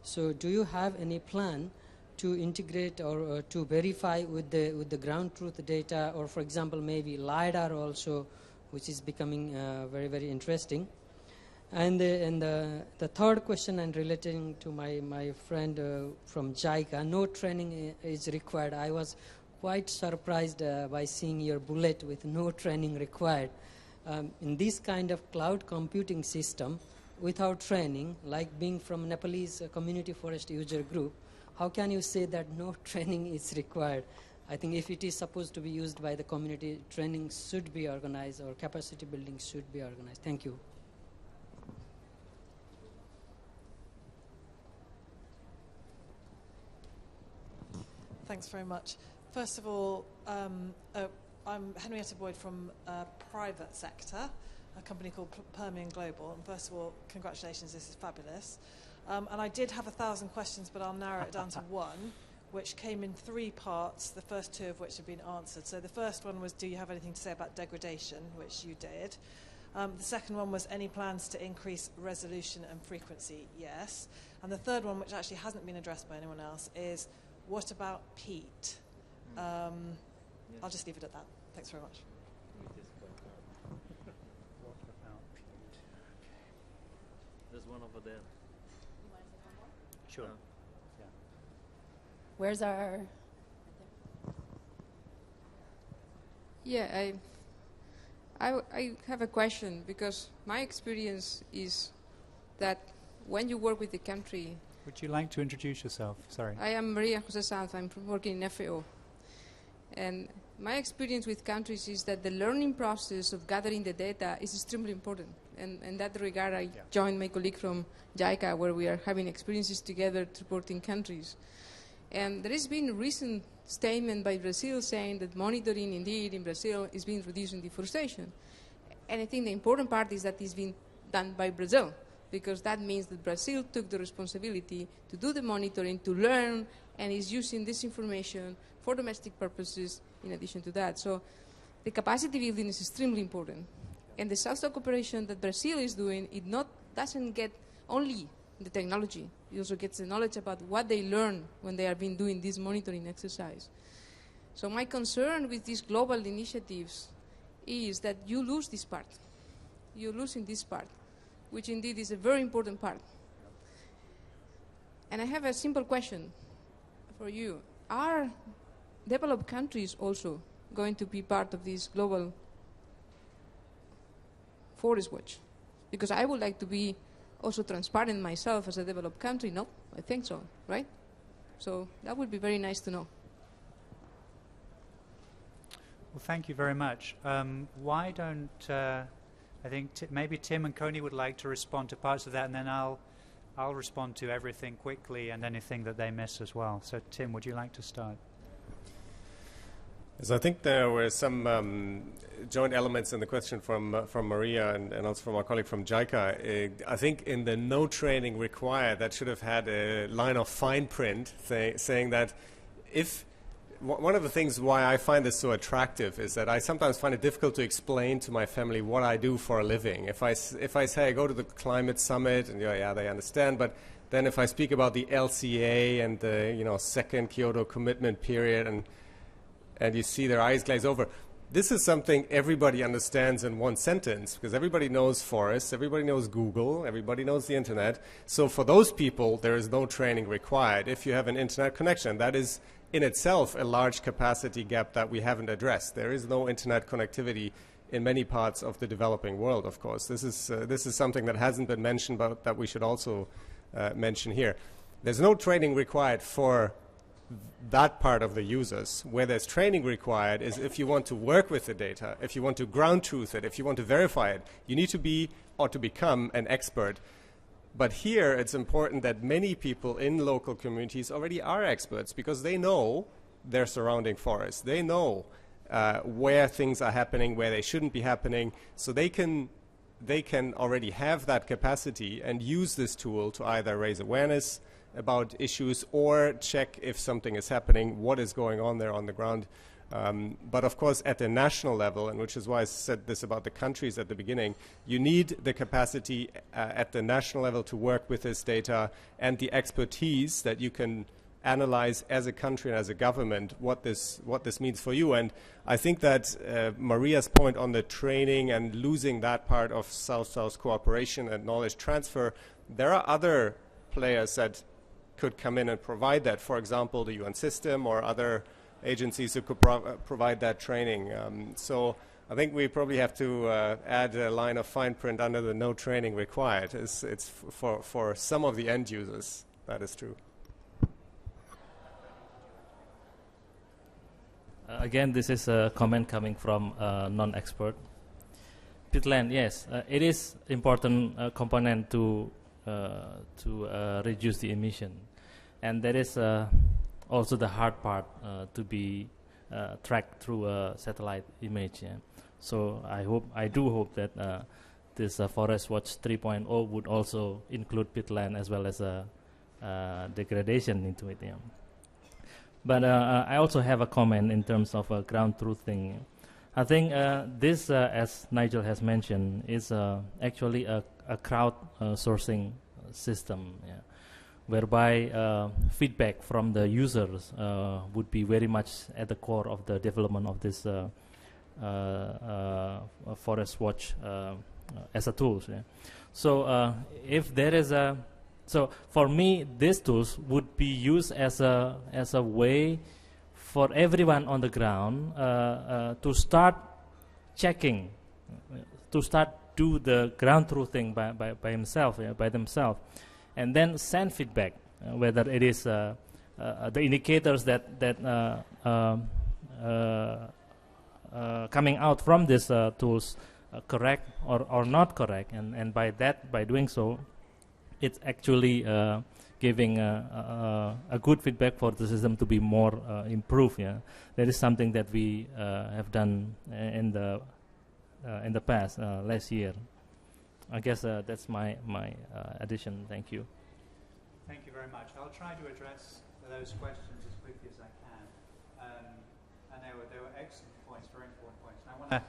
So do you have any plan to integrate or to verify with the ground truth data, or for example maybe LiDAR also, which is becoming very, very interesting? And the third question, and relating to my friend from JICA, no training is required. I was quite surprised by seeing your bullet with no training required. In this kind of cloud computing system, without training, like being from Nepalese community forest user group, how can you say that no training is required? I think if it is supposed to be used by the community, training should be organized or capacity building should be organized. Thank you. Thanks very much. First of all, I'm Henrietta Boyd from private sector, a company called Permian Global. And first of all, congratulations, this is fabulous. And I did have 1,000 questions, but I'll narrow it down to one, which came in 3 parts, the first 2 of which have been answered. So the first one was, do you have anything to say about degradation, which you did. The second one was, any plans to increase resolution and frequency? Yes. And the third one, which actually hasn't been addressed by anyone else, is What about peat? I'll just leave it at that. Thanks very much. There's one over there. Sure. Where's our... Yeah, I have a question, because my experience is that when you work with the country... Would you like to introduce yourself? Sorry. I am Maria Jose Sanz. I'm working in FAO. And my experience with countries is that the learning process of gathering the data is extremely important. And in that regard, I joined my colleague from JICA, where we are having experiences together supporting countries. And there has been a recent statement by Brazil saying that monitoring, indeed, in Brazil is being reducing deforestation. And I think the important part is that it's being done by Brazil, because that means that Brazil took the responsibility to do the monitoring, to learn, and is using this information for domestic purposes in addition to that. So the capacity building is extremely important. And the South-South cooperation that Brazil is doing, it doesn't get only the technology. It also gets the knowledge about what they learn when they have been doing this monitoring exercise. So my concern with these global initiatives is that you lose this part. You're losing this part, which indeed is a very important part. And I have a simple question for you. Are developed countries also going to be part of this global forest watch? Because I would like to be also transparent myself as a developed country. No, I think so, right? So that would be very nice to know. Well, thank you very much. Why don't I think maybe Tim and Coney would like to respond to parts of that, and then I'll respond to everything quickly and anything that they miss as well. So, Tim, would you like to start? So I think there were some joint elements in the question from Maria and also from our colleague from JICA. I think in the no training required, that should have had a line of fine print saying that if one of the things why I find this so attractive is that I sometimes find it difficult to explain to my family what I do for a living. If I say I go to the climate summit, and yeah, they understand, but then if I speak about the LCA and the second Kyoto commitment period, and you see their eyes glaze over, this is something everybody understands in one sentence, because everybody knows forests, everybody knows Google, everybody knows the internet. So for those people, there is no training required if you have an internet connection. That is in itself a large capacity gap that we haven't addressed. There is no internet connectivity in many parts of the developing world, of course. This is something that hasn't been mentioned, but that we should also mention here. There's no training required for that part of the users. Where there's training required is if you want to work with the data, if you want to ground truth it, if you want to verify it, you need to be or to become an expert. But here it's important that many people in local communities already are experts, because they know their surrounding forests. They know where things are happening, where they shouldn't be happening, so they can already have that capacity and use this tool to either raise awareness about issues or check if something is happening, what is going on there on the ground. But of course, at the national level, and which is why I said this about the countries at the beginning, you need the capacity at the national level to work with this data and the expertise that you can analyze as a country and as a government what this means for you. And I think that Maria's point on the training and losing that part of South-South cooperation and knowledge transfer, there are other players that could come in and provide that. For example, the UN system or other agencies who could provide that training. So I think we probably have to add a line of fine print under the no training required. It's for some of the end users. That is true. Again, this is a comment coming from a non-expert. Peatland, yes, it is important component to reduce the emission, and that is also the hard part to be tracked through a satellite image. Yeah. So I do hope that this Forest Watch 3.0 would also include peatland as well as degradation into it. Yeah. But I also have a comment in terms of ground truthing. I think this, as Nigel has mentioned, is actually a crowd sourcing system, yeah, whereby feedback from the users would be very much at the core of the development of this Forest Watch as a tool. Yeah. So if there is so for me, these tools would be used as a way for everyone on the ground to start checking, to start do the ground truthing by himself, by themselves, and then send feedback, whether it is the indicators that coming out from these tools correct or not correct, and by doing so, it's actually giving a good feedback for the system to be more improved. Yeah, that is something that we have done in the past last year. I guess that's my addition. Thank you. Thank you very much. I'll try to address those questions as quickly as I can. And they were excellent points, very important points. And I want to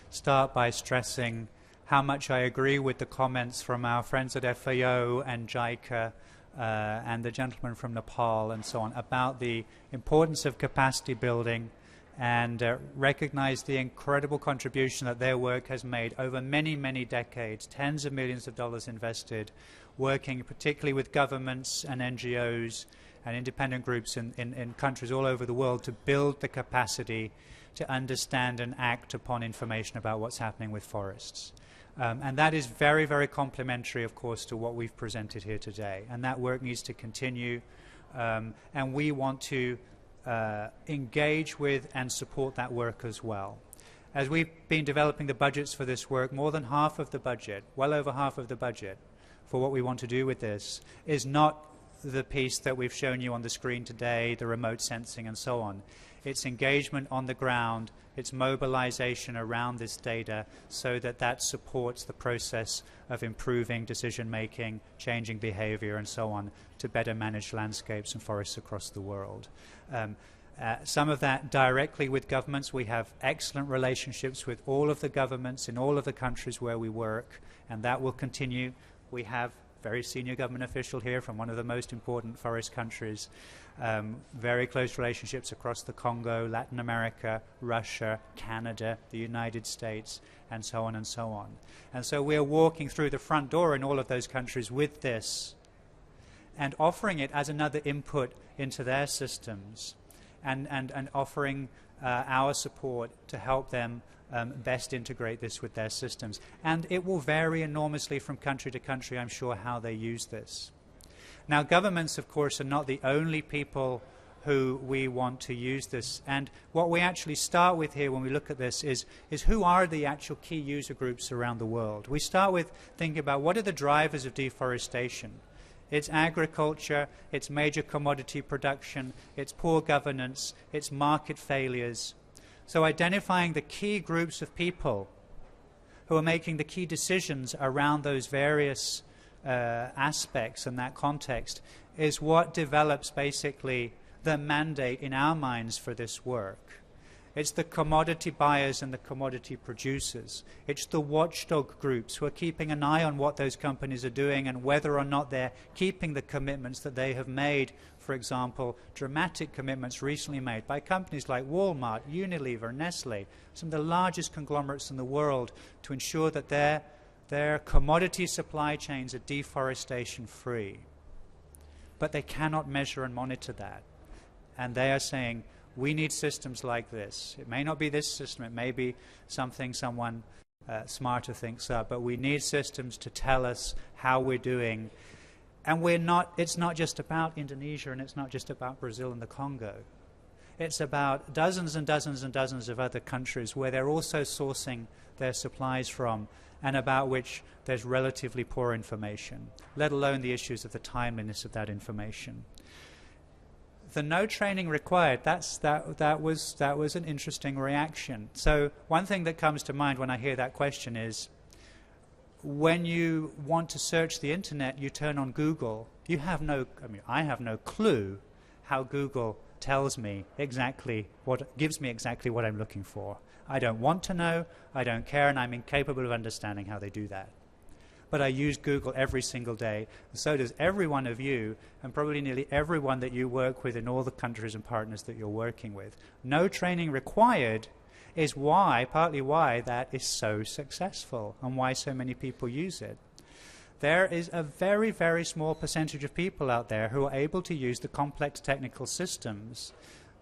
start by stressing how much I agree with the comments from our friends at FAO and JICA and the gentleman from Nepal and so on about the importance of capacity building, and recognize the incredible contribution that their work has made over many, many decades, tens of millions of dollars invested, working particularly with governments and NGOs and independent groups in countries all over the world to build the capacity to understand and act upon information about what's happening with forests. And that is very, very complementary, of course, to what we've presented here today. And that work needs to continue. And we want to engage with and support that work as well. As we've been developing the budgets for this work, more than half of the budget, well over half of the budget for what we want to do with this is not the piece that we've shown you on the screen today, the remote sensing and so on. It's engagement on the ground, it's mobilization around this data so that that supports the process of improving decision-making, changing behavior and so on to better manage landscapes and forests across the world. Some of that directly with governments. We have excellent relationships with all of the governments in all of the countries where we work, and that will continue. We have very senior government official here from one of the most important forest countries, very close relationships across the Congo, Latin America, Russia, Canada, the United States, and so on and so on. And so we're walking through the front door in all of those countries with this and offering it as another input into their systems and offering our support to help them best integrate this with their systems. And it will vary enormously from country to country, I'm sure, how they use this. Now, governments, of course, are not the only people who we want to use this. And what we actually start with here when we look at this is who are the actual key user groups around the world. We start with thinking about what are the drivers of deforestation. It's agriculture, it's major commodity production, it's poor governance, it's market failures. So identifying the key groups of people who are making the key decisions around those various aspects in that context is what develops basically the mandate in our minds for this work. It's the commodity buyers and the commodity producers. It's the watchdog groups who are keeping an eye on what those companies are doing and whether or not they're keeping the commitments that they have made. For example, dramatic commitments recently made by companies like Walmart, Unilever, Nestle, some of the largest conglomerates in the world, to ensure that their commodity supply chains are deforestation free. But they cannot measure and monitor that. And they are saying, we need systems like this. It may not be this system, it may be something someone smarter thinks up, but we need systems to tell us how we're doing. And it's not just about Indonesia, and it's not just about Brazil and the Congo. It's about dozens and dozens and dozens of other countries where they're also sourcing their supplies from, and about which there's relatively poor information, let alone the issues of the timeliness of that information. The no training required, that was an interesting reaction. So one thing that comes to mind when I hear that question is, when you want to search the internet, you turn on Google. I have no clue how Google tells me exactly gives me exactly what I'm looking for. I don't want to know, I don't care, and I'm incapable of understanding how they do that. but I use Google every single day. And so does every one of you, and probably nearly everyone that you work with in all the countries and partners that you're working with. No training required is partly why that is so successful and why so many people use it. There is a very, very small percentage of people out there who are able to use the complex technical systems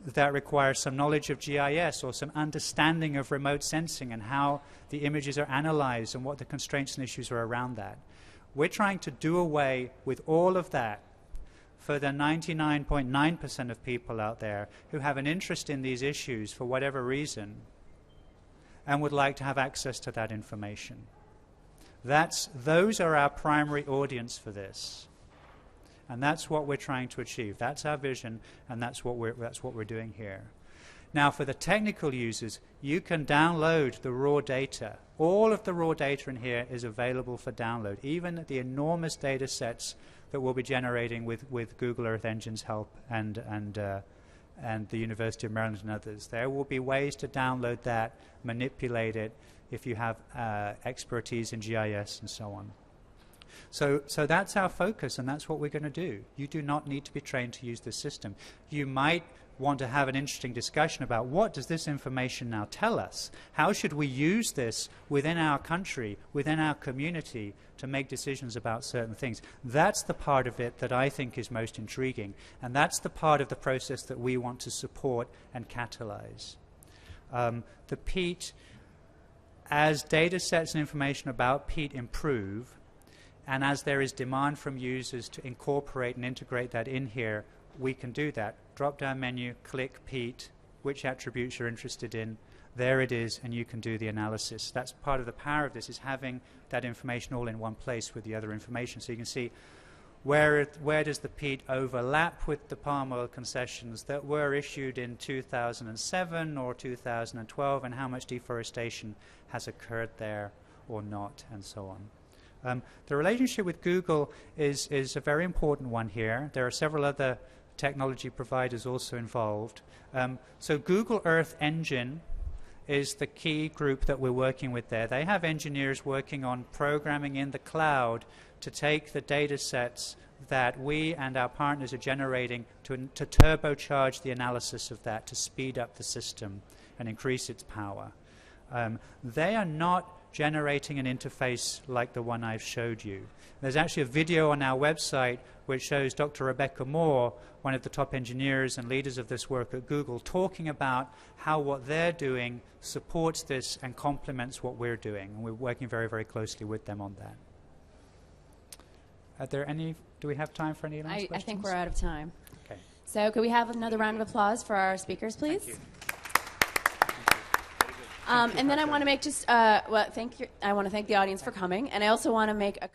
that require some knowledge of GIS or some understanding of remote sensing and how the images are analyzed and what the constraints and issues are around that. We're trying to do away with all of that for the 99.9% of people out there who have an interest in these issues for whatever reason and would like to have access to that information. Those are our primary audience for this. And that's what we're trying to achieve. That's our vision, and that's what we're doing here. Now, for the technical users, you can download the raw data. All of the raw data in here is available for download, even the enormous data sets that we'll be generating with Google Earth Engine's help and the University of Maryland and others. There will be ways to download that, manipulate it, if you have expertise in GIS and so on. So that's our focus, and that's what we're going to do. You do not need to be trained to use this system. You might want to have an interesting discussion about what does this information now tell us? How should we use this within our country, within our community, to make decisions about certain things? That's the part of it that I think is most intriguing, and that's the part of the process that we want to support and catalyze. The peat, as data sets and information about peat improve, and as there is demand from users to incorporate and integrate that in here, we can do that. Drop-down menu, click peat, which attributes you're interested in. There it is, and you can do the analysis. That's part of the power of this, is having that information all in one place with the other information. So you can see where does the peat overlap with the palm oil concessions that were issued in 2007 or 2012, and how much deforestation has occurred there or not, and so on. The relationship with Google is a very important one here. There are several other technology providers also involved. So Google Earth Engine is the key group that we're working with there. They have engineers working on programming in the cloud to take the data sets that we and our partners are generating to turbocharge the analysis of that, to speed up the system and increase its power. They are not generating an interface like the one I've showed you. There's actually a video on our website which shows Dr. Rebecca Moore, one of the top engineers and leaders of this work at Google, talking about how what they're doing supports this and complements what we're doing. And we're working very, very closely with them on that. Are there any, do we have time for any last questions? I think we're out of time. Okay. So could we have another round of applause for our speakers, please? Thank you. And then I want to make I want to thank the audience for coming, and I also want to make a